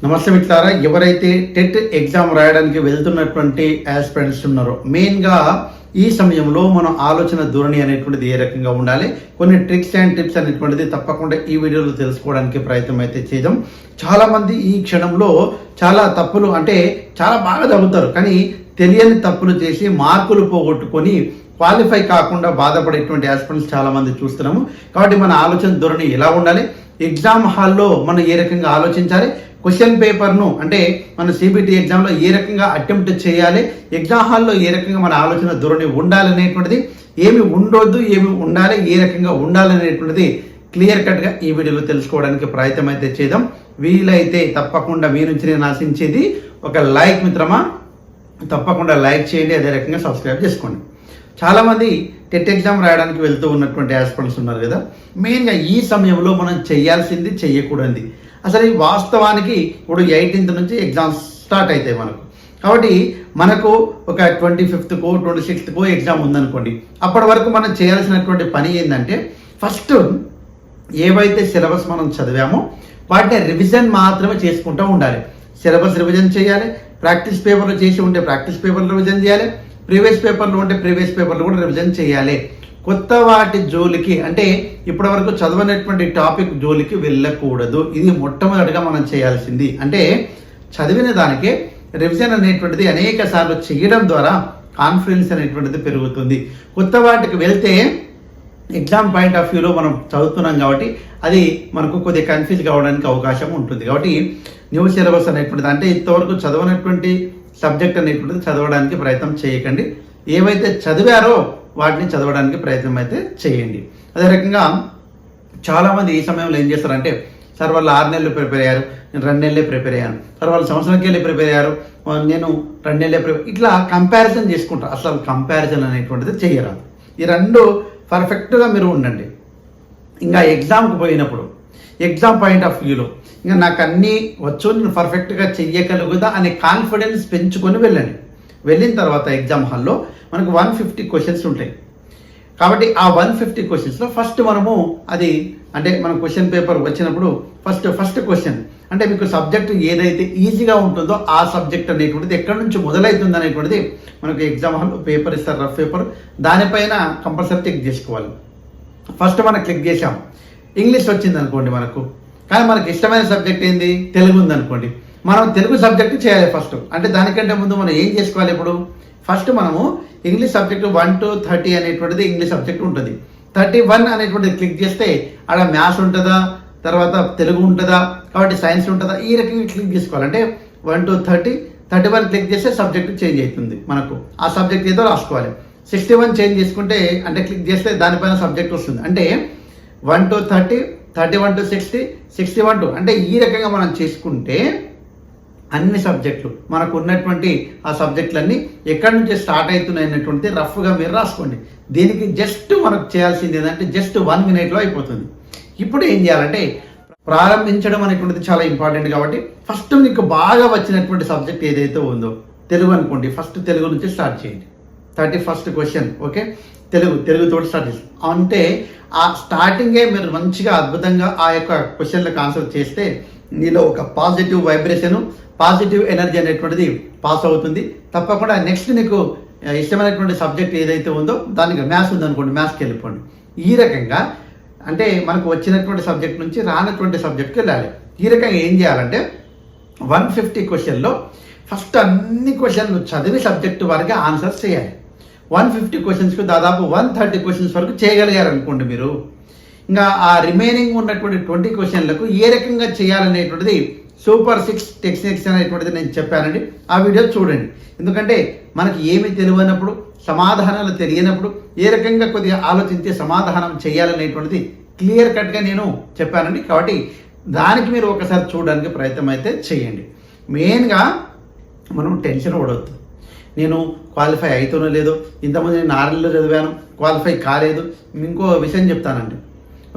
నమస్తే మిత్రులారా, ఎవరైతే టెట్ ఎగ్జామ్ రాయడానికి వెళ్తున్నటువంటి ఆస్పిరెంట్స్ ఉన్నారో మెయిన్గా ఈ సమయంలో మనం ఆలోచన ధోరణి అనేటువంటిది ఏ రకంగా ఉండాలి, కొన్ని ట్రిక్స్ అండ్ టిప్స్ అనేటువంటిది తప్పకుండా ఈ వీడియోలో తెలుసుకోవడానికి ప్రయత్నం అయితే చేద్దాం. చాలామంది ఈ క్షణంలో చాలా తప్పులు అంటే చాలా బాగా చదువుతారు, కానీ తెలియని తప్పులు చేసి మార్కులు పోగొట్టుకొని క్వాలిఫై కాకుండా బాధపడేటువంటి ఆస్పిరెంట్స్ చాలామంది చూస్తున్నాము. కాబట్టి మన ఆలోచన ధోరణి ఎలా ఉండాలి, ఎగ్జామ్ హాల్లో మనం ఏ రకంగా ఆలోచించాలి, క్వశ్చన్ పేపర్ను అంటే మన సిబిటి ఎగ్జామ్లో ఏ రకంగా అటెంప్ట్ చేయాలి, ఎగ్జామ్ హాల్లో ఏ రకంగా మన ఆలోచన ధోరణి ఉండాలనేటువంటిది, ఏమి ఉండొద్దు ఏమి ఉండాలి, ఏ రకంగా ఉండాలనేటువంటిది క్లియర్ కట్గా ఈ వీడియోలో తెలుసుకోవడానికి ప్రయత్నం అయితే చేద్దాం. వీలైతే తప్పకుండా మీ నుంచి నేను ఆశించేది ఒక లైక్ మిత్రమా, తప్పకుండా లైక్ చేయండి, అదే రకంగా సబ్స్క్రైబ్ చేసుకోండి. చాలామంది టెట్ ఎగ్జామ్ రాయడానికి వెళ్తూ ఉన్నటువంటి ఆస్పిరెంట్స్ ఉన్నారు కదా, మెయిన్గా ఈ సమయంలో మనం చేయాల్సింది చేయకూడదు. అసలు ఈ వాస్తవానికి ఇప్పుడు 18th నుంచి ఎగ్జామ్స్ స్టార్ట్ అవుతాయి మనకు. కాబట్టి మనకు ఒక 25th 26th ఎగ్జామ్ ఉందనుకోండి, అప్పటి వరకు మనం చేయాల్సినటువంటి పని ఏంటంటే ఫస్ట్ ఏవైతే సిలబస్ మనం చదివామో వాటిని రివిజన్ మాత్రమే చేసుకుంటూ ఉండాలి. సిలబస్ రివిజన్ చేయాలి, ప్రాక్టీస్ పేపర్లు చేసి ఉంటే ప్రాక్టీస్ పేపర్లు రివిజన్ చేయాలి, ప్రీవియస్ పేపర్లు ఉంటే ప్రీవియస్ పేపర్లు కూడా రివిజన్ చేయాలి. కొత్త వాటి జోలికి అంటే ఇప్పటి వరకు చదవనటువంటి టాపిక్ జోలికి వెళ్ళకూడదు. ఇది మొట్టమొదటిగా మనం చేయాల్సింది. అంటే చదివిన దానికే రివిజన్ అనేటువంటిది అనేక సార్లు చేయడం ద్వారా కాన్ఫిడెన్స్ అనేటువంటిది పెరుగుతుంది. కొత్త వాటికి వెళ్తే ఎగ్జామ్ పాయింట్ ఆఫ్ వ్యూలో మనం చదువుతున్నాం కాబట్టి అది మనకు కొద్దిగా కన్ఫ్యూజ్ కావడానికి అవకాశం ఉంటుంది. కాబట్టి న్యూ సిలబస్ అనేటువంటిది అంటే ఇంతవరకు చదవనటువంటి సబ్జెక్ట్ అనేటువంటిది చదవడానికి ప్రయత్నం చేయకండి. ఏవైతే చదివారో వాటిని చదవడానికి ప్రయత్నం అయితే చేయండి. అదే రకంగా చాలామంది ఈ సమయంలో ఏం చేస్తారంటే, సార్ వాళ్ళు 6 నెలలు ప్రిపేర్ అయ్యారు, నేను 2 నెలలే ప్రిపేర్ అయ్యాను, సార్ వాళ్ళు సంవత్సరంకి వెళ్ళి ప్రిపేర్ అయ్యారు, నేను 2 నెలలే ఇట్లా కంపారిజన్ చేసుకుంటారు. అసలు కంపారిజన్ అనేటువంటిది చేయరాదు. ఈ రెండు పర్ఫెక్ట్గా మీరు ఉండండి. ఇంకా ఎగ్జామ్కి పోయినప్పుడు ఎగ్జామ్ పాయింట్ ఆఫ్ వ్యూలో ఇంకా నాకు అన్నీ వచ్చు, నేను పర్ఫెక్ట్గా చెయ్యగలుగుదా అనే కాన్ఫిడెన్స్ పెంచుకొని వెళ్ళండి. వెళ్ళిన తర్వాత ఎగ్జామ్ హాల్లో మనకు 150 క్వశ్చన్స్ ఉంటాయి. కాబట్టి ఆ 150 క్వశ్చన్స్లో ఫస్ట్ మనము అది అంటే మన క్వశ్చన్ పేపర్ వచ్చినప్పుడు ఫస్ట్ క్వశ్చన్ అంటే మీకు సబ్జెక్ట్ ఏదైతే ఈజీగా ఉంటుందో ఆ సబ్జెక్ట్ అనేటువంటిది ఎక్కడి నుంచి మొదలవుతుంది అనేటువంటిది మనకు ఎగ్జామ్ హాల్లో పేపర్ ఇస్తారు, రఫ్ పేపర్, దానిపైన కంపల్సరీ క్లిక్ చేసుకోవాలి. ఫస్ట్ మనం క్లిక్ చేసాం, ఇంగ్లీష్ వచ్చింది అనుకోండి మనకు, కానీ మనకి ఇష్టమైన సబ్జెక్ట్ ఏంది, తెలుగు ఉందనుకోండి, మనం తెలుగు సబ్జెక్ట్ చేయాలి ఫస్ట్. అంటే దానికంటే ముందు మనం ఏం చేసుకోవాలి, ఇప్పుడు ఫస్ట్ మనము ఇంగ్లీష్ సబ్జెక్టు 1 to 30 అనేటువంటిది ఇంగ్లీష్ సబ్జెక్ట్ ఉంటుంది. 31 అనేటువంటిది క్లిక్ చేస్తే ఆడ మ్యాథ్స్ ఉంటుందా, తర్వాత తెలుగు ఉంటుందా, కాబట్టి సైన్స్ ఉంటుందా, ఈ రకంగా క్లిక్ చేసుకోవాలి. అంటే 1 to 30, 31 క్లిక్ చేస్తే సబ్జెక్ట్ చేంజ్ అవుతుంది. మనకు ఆ సబ్జెక్ట్ ఏదో రాసుకోవాలి. 61 చేంజ్ చేసుకుంటే అంటే క్లిక్ చేస్తే దానిపైన సబ్జెక్ట్ వస్తుంది. అంటే 1 to 30, 31 to 60, 61 to అంటే ఈ రకంగా మనం చేసుకుంటే అన్ని సబ్జెక్టులు మనకు ఉన్నటువంటి ఆ సబ్జెక్టులన్నీ ఎక్కడి నుంచి స్టార్ట్ అవుతున్నాయి అన్నటువంటి రఫ్గా మీరు రాసుకోండి. దీనికి జస్ట్ మనకు చేయాల్సింది ఏంటంటే జస్ట్ 1 minute అయిపోతుంది. ఇప్పుడు ఏం చేయాలంటే ప్రారంభించడం అనేటువంటిది చాలా ఇంపార్టెంట్. కాబట్టి ఫస్ట్ మీకు బాగా వచ్చినటువంటి సబ్జెక్ట్ ఏదైతే ఉందో, తెలుగు అనుకోండి, ఫస్ట్ తెలుగు నుంచి స్టార్ట్ చేయండి. 31st క్వశ్చన్ ఓకే, తెలుగుతో స్టార్ట్ చేసి అంటే ఆ స్టార్టింగే మీరు మంచిగా అద్భుతంగా ఆ యొక్క క్వశ్చన్లకు ఆన్సర్ చేస్తే నీలో ఒక పాజిటివ్ వైబ్రేషను, పాజిటివ్ ఎనర్జీ అనేటువంటిది పాస్ అవుతుంది. తప్పకుండా నెక్స్ట్ నీకు ఇష్టమైనటువంటి సబ్జెక్ట్ ఏదైతే ఉందో దానికి మ్యాథ్స్ ఉందనుకోండి, మ్యాథ్స్కి వెళ్ళిపోండి. ఈ రకంగా అంటే మనకు వచ్చినటువంటి సబ్జెక్ట్ నుంచి రానటువంటి సబ్జెక్ట్కి వెళ్ళాలి. ఈ రకంగా ఏం చేయాలంటే 150 క్వశ్చన్లో ఫస్ట్ అన్ని క్వశ్చన్లు చదివి సబ్జెక్టు వరకు ఆన్సర్స్ చేయాలి. 150 క్వశ్చన్స్కి దాదాపు 130 క్వశ్చన్స్ వరకు చేయగలిగారు అనుకోండి మీరు. ఇంకా ఆ రిమైనింగ్ ఉన్నటువంటి 20 క్వశ్చన్లకు ఏ రకంగా చేయాలనేటువంటిది సూపర్ 6 టెక్నిక్స్ అనేటువంటిది నేను చెప్పానండి. ఆ వీడియో చూడండి. ఎందుకంటే మనకి ఏమి తెలియనప్పుడు, సమాధానాలు తెలియనప్పుడు ఏ రకంగా కొద్దిగా ఆలోచించి సమాధానం చేయాలనేటువంటిది క్లియర్ కట్గా నేను చెప్పానండి. కాబట్టి దానికి మీరు ఒకసారి చూడడానికి ప్రయత్నం అయితే చేయండి. మెయిన్గా మనం టెన్షన్ పడవద్దు. నేను క్వాలిఫై అవుతానో లేదో, ఇంతకుముందు నేను 6 నెలలు చదివాను క్వాలిఫై కాలేదు. ఇంకో విషయం చెప్తానండి.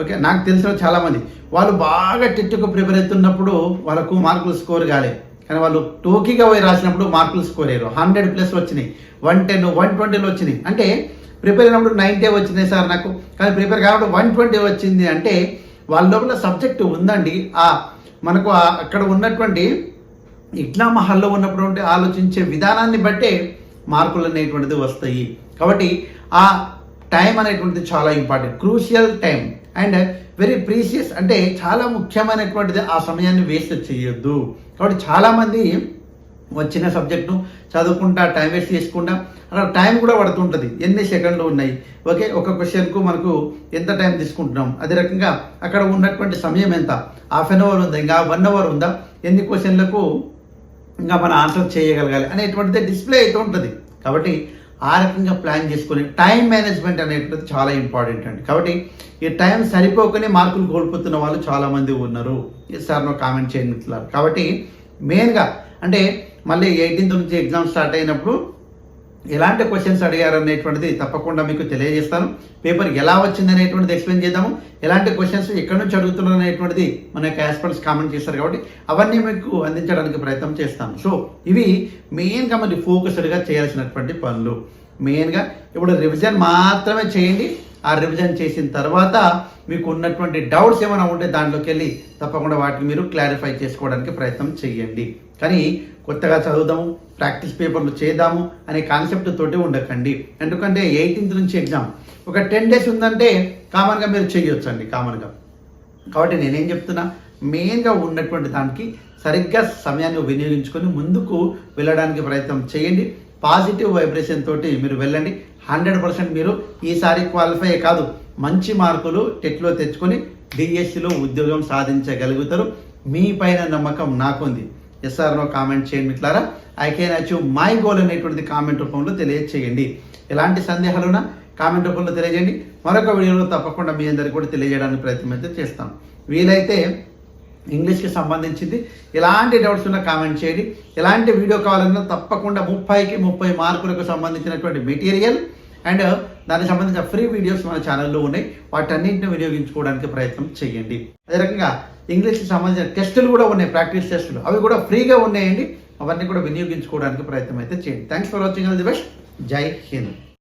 ఓకే, నాకు తెలిసిన చాలామంది వాళ్ళు బాగా టెట్కు ప్రిపేర్ అవుతున్నప్పుడు వాళ్ళకు మార్కులు స్కోర్ కాలేదు, కానీ వాళ్ళు టోకీగా పోయి రాసినప్పుడు మార్కులు స్కోర్ అయ్యారు. 100+ వచ్చినాయి, 110, 120 వచ్చినాయి. అంటే ప్రిపేర్ అయినప్పుడు 90 వచ్చినాయి సార్ నాకు, కానీ ప్రిపేర్ కాబట్టి 120 వచ్చింది. అంటే వాళ్ళ లోపల సబ్జెక్టు ఉందండి. మనకు అక్కడ ఉన్నటువంటి ఎగ్జామ్ హాల్లో ఉన్నప్పుడు ఆలోచించే విధానాన్ని బట్టే మార్కులు అనేటువంటిది వస్తాయి. కాబట్టి ఆ టైం అనేటువంటిది చాలా important, crucial time and very precious, అంటే చాలా ముఖ్యమైనటువంటిది. ఆ సమయాన్ని వేస్ట్ చేయొద్దు. కాబట్టి చాలామంది వచ్చిన సబ్జెక్ట్ను చదువుకుంటా టైం వేస్ట్ చేసుకుంటా అక్కడ టైం కూడా పడుతుంటుంది. ఎన్ని సెకండ్లు ఉన్నాయి, ఓకే, ఒక క్వశ్చన్కు మనకు ఎంత టైం తీసుకుంటున్నాం, అదే రకంగా అక్కడ ఉన్నటువంటి సమయం ఎంత, హాఫ్ అన్ అవర్ ఉందా, ఇంకా 1 అవర్ ఉందా, ఎన్ని క్వశ్చన్లకు ఇంకా మన ఆన్సర్ చేయగలగాలి అనేటువంటిది డిస్ప్లే అవుతూ ఉంటుంది. కాబట్టి ఆ రకంగా ప్లాన్ చేసుకొని టైం మేనేజ్మెంట్ అనేటువంటిది చాలా ఇంపార్టెంట్ అండి. కాబట్టి ఈ టైం సరిపోకనే మార్కులు కోల్పోతున్న వాళ్ళు చాలామంది ఉన్నారు. సార్ నాకు కామెంట్ చేయండి మిత్రులారా. కాబట్టి మెయిన్గా అంటే మళ్ళీ 18th నుంచి ఎగ్జామ్ స్టార్ట్ అయినప్పుడు ఎలాంటి క్వశ్చన్స్ అడిగారు అనేటువంటిది తప్పకుండా మీకు తెలియజేస్తాను. పేపర్ ఎలా వచ్చింది అనేటువంటిది ఎక్స్ప్లెయిన్ చేద్దాము. ఎలాంటి క్వశ్చన్స్ ఎక్కడి నుంచి అడుగుతున్నారు అనేటువంటిది మన యొక్క యాస్పిరెంట్స్ కామెంట్ చేస్తారు. కాబట్టి అవన్నీ మీకు అందించడానికి ప్రయత్నం చేస్తాను. సో ఇవి మెయిన్గా మరి ఫోకస్డ్గా చేయాల్సినటువంటి పనులు. మెయిన్గా ఇప్పుడు రివిజన్ మాత్రమే చేయండి. ఆ రివిజన్ చేసిన తర్వాత మీకు ఉన్నటువంటి డౌట్స్ ఏమైనా ఉంటే దాంట్లోకి వెళ్ళి తప్పకుండా వాటిని మీరు క్లారిఫై చేసుకోవడానికి ప్రయత్నం చేయండి. కానీ కొత్తగా చదువుదాము, ప్రాక్టీస్ పేపర్లు చేద్దాము అనే కాన్సెప్ట్ తోటి ఉండకండి. ఎందుకంటే 18th నుంచి ఎగ్జామ్ ఒక 10 days ఉందంటే కామన్గా మీరు చేయొచ్చు అండి, కామన్గా. కాబట్టి నేనేం చెప్తున్నా, మెయిన్గా ఉన్నటువంటి దానికి సరిగ్గా సమయాన్ని వినియోగించుకొని ముందుకు వెళ్ళడానికి ప్రయత్నం చేయండి. పాజిటివ్ వైబ్రేషన్ తోటి మీరు వెళ్ళండి. 100% మీరు ఈసారి క్వాలిఫై కాదు, మంచి మార్కులు టెట్లో తెచ్చుకొని డిఎస్సిలో ఉద్యోగం సాధించగలుగుతారు. మీ పైన నమ్మకం నాకుంది. ఎస్ఆర్ నో కామెంట్ చేయండి మిత్రులారా. I can achieve my goal అనేటువంటిది కామెంట్ రూపంలో తెలియజేయండి. ఎలాంటి సందేహాలున్నా కామెంట్ రూపంలో తెలియజేయండి. మరొక వీడియోలో తప్పకుండా మీ అందరికీ కూడా తెలియజేయడానికి ప్రయత్నం అయితే చేస్తాను. వీలైతే ఇంగ్లీష్కి సంబంధించింది ఎలాంటి డౌట్స్ ఉన్నా కామెంట్ చేయండి. ఎలాంటి వీడియో కావాలన్నా తప్పకుండా 30కి 30 మార్కులకు సంబంధించినటువంటి మెటీరియల్ అండ్ దానికి సంబంధించిన ఫ్రీ వీడియోస్ మన ఛానల్లో ఉన్నాయి. వాటన్నింటిని వినియోగించుకోవడానికి ప్రయత్నం చేయండి. అదే రకంగా ఇంగ్లీష్కి సంబంధించిన టెస్టులు కూడా ఉన్నాయి, ప్రాక్టీస్ టెస్టులు, అవి కూడా ఫ్రీగా ఉన్నాయండి. అవన్నీ కూడా వినియోగించుకోవడానికి ప్రయత్నం అయితే చేయండి. Thanks for watching. All the best. జై హింద్.